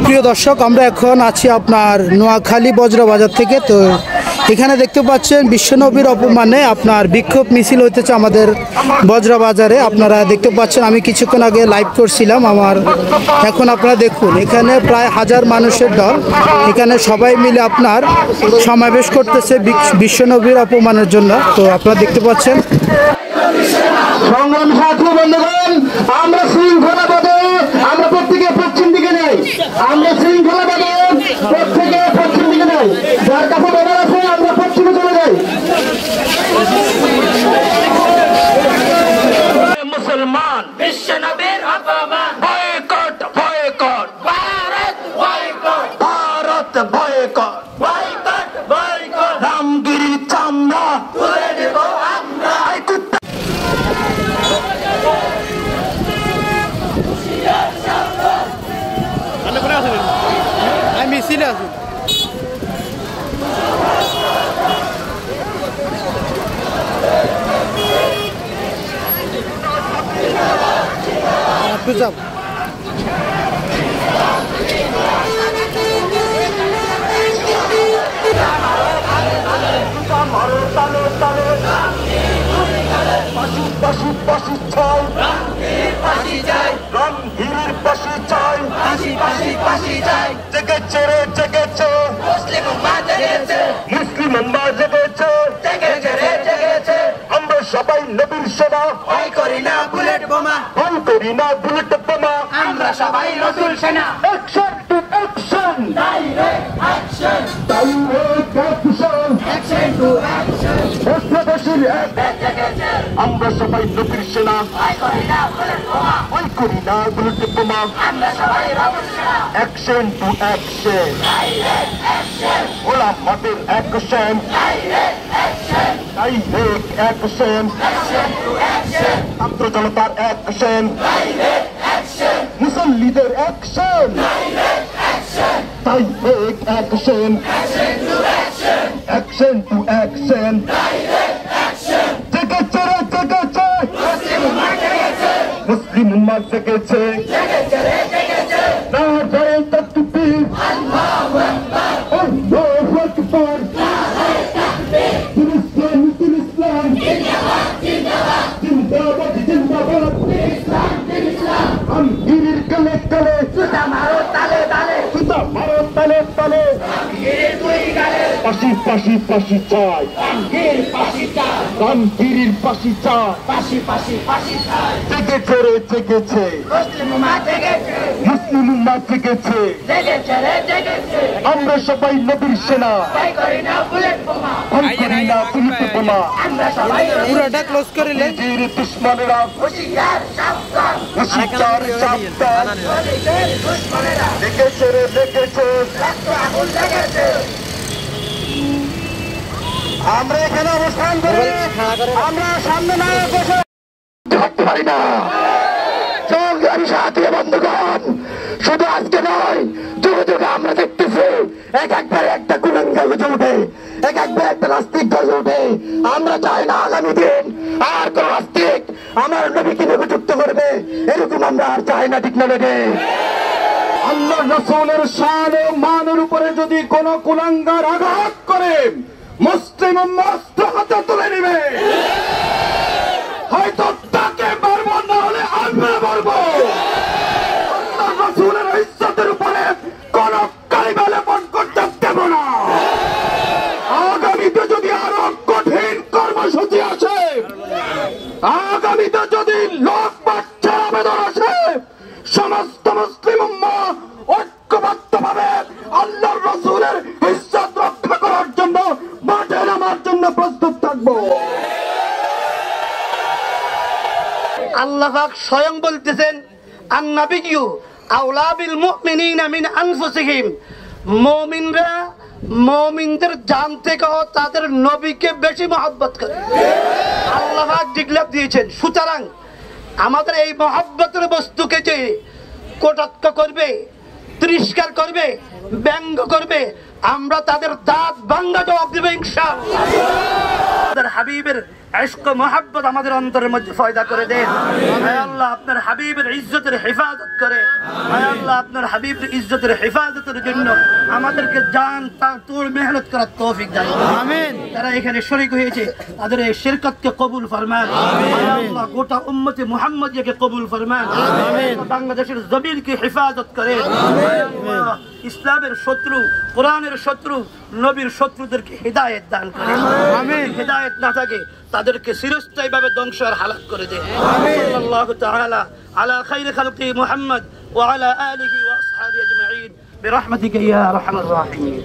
প্রিয় দর্শক, আমরা এখন আছি আপনার নোয়াখালী বজ্রবাজার থেকে। তো এখানে দেখতে পাচ্ছেন বিশ্বনবীর অপমানে আপনার বিক্ষোভ মিছিল হইতেছে আমাদের বজ্রবাজারে। আপনারা দেখতে পাচ্ছেন, আমি কিছুক্ষণ আগে লাইভ করছিলাম এখন আপনারা দেখুন, এখানে প্রায় 1000 মানুষের দল এখানে সবাই মিলে আপনার সমাবেশ করতেছে বিশ্বনবীর অপমানের জন্য। তো আপনারা দেখতে পাচ্ছেন। সংগ্রাম সাথী বন্ধুগণ, আমরা শৃঙ্খলাবদ্ধ, আমরা প্রত্যেকে পশ্চিম দিকে নেই, আমরা শৃঙ্খলাবদ্ধ প্রত্যেকে পশ্চিম দিকে নেই, যার কাছে বেড়া আছে আমরা পশ্চিমে চলে যাই। মুসলমান বিশ্বনবীর অপমান, boycott boycott, Bharat boycott, Bharat boycott, boycott boycott, রামগিরির চামড়া তুলে দেব আমরা। মিছিল আছে আমরা সবাই নবীর সেনা, ভয় করি না বুলেট বোমা, ভয় করি না বুলেট বোমা, আমরা সবাই রাসূল সেনা। Action to action, direct action, direct action, action to action, দেশবাসীর এক জেগেছে। আমরা সবাই নবীর সেনা, ভয় করি না বুলেট বোমা, ভয় করি না বুলেট বোমা, আমরা সবাই রাসূল সেনা। Action to action, direct action, ওলামাদের action, direct action, direct action, action to action, ছাত্র জনতার অ্যাকশন, ডাইরেক্ট অ্যাকশন, মুসল্লিদের action, direct action, direct action, action to action, action to action, direct action. জেগেছে রে জেগেছে, মুসলিম উম্মাহ জেগেছে, মুসলিম উম্মাহ জেগেছে, জেগেছে রে জেগেছে, নারায়ে তাকবীর, আল্লাহু আকবার, আল্লাহু আকবার, নারায়ে তাকবীর, ইসলাম ইসলাম, জিন্দাবাদ জিন্দাবাদ, জিন্দাবাদ জিন্দাবাদ, ইসলাম ইসলাম, আমগিরির কালে কালে, সুতা মারো তালে তালে, সুতা মারো তালে তালে, আমগিরির দুই গালে, পাশি পাশি পাশি চাই, আমগির পাশি চাই, আমগিরির পাশি চাই, পাশি পাশি পাশি চাই। জেগেছে রে জেগেছে, মুসলিম উম্মাহ জেগেছে, মুসলিম উম্মাহ জেগেছে, জেগেছে রে জেগেছে, আমরা সবাই নবীর সেনা, ভয় করি না বুলেট বোমা, ভয় করি না বুলেট বোমা, আমরা সবাই পুরোটা ক্লোজ করে লে। দুশ্মনেরা হুঁশিয়ার সাবধান, হুঁশিয়ার সাবধান, দুশ্মনেরা লেগেছে রে লেগেছে, রক্ত আগুন লেগেছে। আমরা এখানে অবস্থান করে আমরা সামনে না বসে থাকতে পারি না। সংগ্রামী সাথী বন্ধুগণ, শুধু আজকে নয়, যুগে যুগে আমরা দেখতেছি এক একবার একটা কুলাঙ্গার গজে উঠে, এক একবার একটা নাস্তিক গজে উঠে। আমরা চাই না আগামী দিন আর কোন নাস্তিক আমার নবীকে নিযুক্ত করবে, এরকম আমরা আর চাই না, ঠিক না বেঠে? আল্লাহ রাসূলের শান ও মানের উপরে যদি কোন কুলাঙ্গার আঘাত করে, মুসলিম উম্মাহ অস্ত্র হাতে তুলে নেবে, হয়তো তাকে মারবো, না হলে আমরা মারবো। আল্লাহ রাসূলের ইজ্জতের উপরে কোন কালিমা লেপন করতে দেব না। আগামীতে যদি আরো কঠিন কর্মসূচি আসে, আগামীতে যদি লোক বাচ্চার আবেদন আসে, সমস্ত মুসলিম উম্মাহ ঐক্যবদ্ধভাবে আল্লাহর রাসূলের ইজ্জত রক্ষা করার জন্য মাঠে নামার জন্য প্রস্তুত থাকবো। আল্লাহ পাক স্বয়ং বলতেছেন, আন-নাবিয়্যু আওলা বিল মুমিনিনা মিন আনফুসিহিম, মুমিনরা মুমিনদের জান থেকে তাদের নবীকে বেশি মহব্বত করে। আল্লাহ পাক ডিক্লেয়ার দিয়েছেন। সুতরাং আমাদের এই মহব্বতের বস্তুকে যে কটাক্ষ করবে, তিরস্কার করবে, ব্যঙ্গ করবে, আমরা তাদের দাঁত ভাঙা জবাব দেব ইনশাআল্লাহ। হাবিবের ইশক মুহাব্বত আমাদের অন্তরের মধ্যে পয়দা করে দেন। হে আল্লাহ আপনার হাবিবের ইজ্জতের হেফাজত করে। হে আল্লাহ আপনার হাবিবের ইজ্জতের হেফাজতের জন্য আমাদেরকে জান তোর মেহনত করার তৌফিক দান করুন। আমিন। যারা এখানে শরীক হয়েছে তাদের এই শিরকতকে কবুল ফরমান। হে আল্লাহ গোটা উম্মতে মুহাম্মদিয়াকে কবুল ফরমান। আমিন। বাংলাদেশের জমিনকে হেফাজত করে। হে আল্লাহ ইসলামের শত্রু, কোরআনের শত্রু, নবীর শত্রুদেরকে হিদায়াত দান করে। আমিন। হিদায়াত না থাকে তাদেরকে চিরস্থায়ীভাবে ধ্বংস আর হালাক করে দেয়। সাল্লাল্লাহু তাআলা আলা খাইরি খালকি মুহাম্মদ ওয়া আলা আলিহি ওয়া আসহাবিহি আজমাইন বিরহমাতিকা ইয়া আরহামার রাহিমিন।